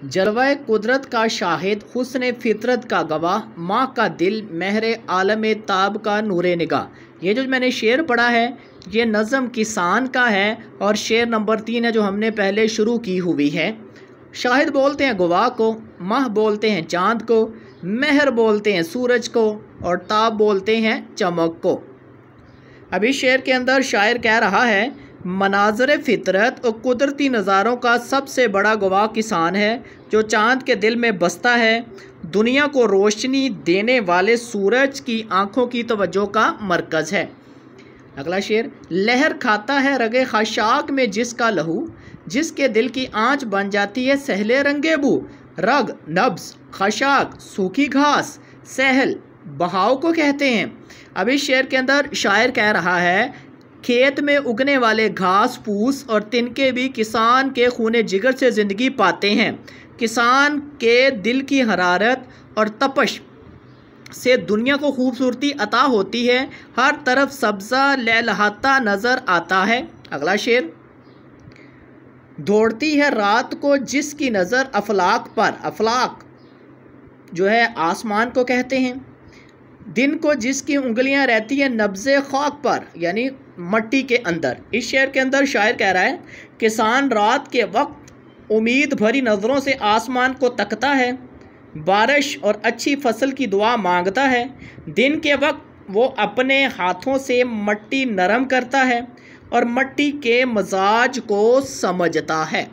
जलवाए कुदरत का शाहिद, हुस्न फितरत का गवाह, माँ का दिल, महर आलम ताब का नूरे निगाह। ये जो मैंने शेर पढ़ा है ये नज़म किसान का है और शेर नंबर 3 है जो हमने पहले शुरू की हुई है। शाहिद बोलते हैं गवाह को, माह बोलते हैं चाँद को, महर बोलते हैं सूरज को और ताब बोलते हैं चमक को। अभी शेर के अंदर शायर कह रहा है, मनाज़र फितरत और कुदरती नज़ारों का सबसे बड़ा गवाह किसान है जो चाँद के दिल में बसता है, दुनिया को रोशनी देने वाले सूरज की आँखों की तवज्जो का मरकज़ है। अगला शेर, लहर खाता है रगे खाशाक में जिसका लहू, जिसके दिल की आँच बन जाती है सहले रंगे बू। रग, नब्ज़, खाशाक, सूखी घास, सहल बहाव को कहते हैं। अब इस शेर के अंदर शायर कह रहा है, खेत में उगने वाले घास फूस और तिनके भी किसान के खूने जिगर से ज़िंदगी पाते हैं। किसान के दिल की हरारत और तपश से दुनिया को खूबसूरती अता होती है, हर तरफ सब्ज़ा लहलहाता नज़र आता है। अगला शेर, दौड़ती है रात को जिसकी नज़र अफलाक पर, अफलाक जो है आसमान को कहते हैं, दिन को जिसकी उंगलियां रहती हैं नब्ज़े खाक पर यानी मट्टी के अंदर। इस शेर के अंदर शायर कह रहा है, किसान रात के वक्त उम्मीद भरी नज़रों से आसमान को तकता है, बारिश और अच्छी फसल की दुआ मांगता है। दिन के वक्त वो अपने हाथों से मट्टी नरम करता है और मट्टी के मजाज को समझता है।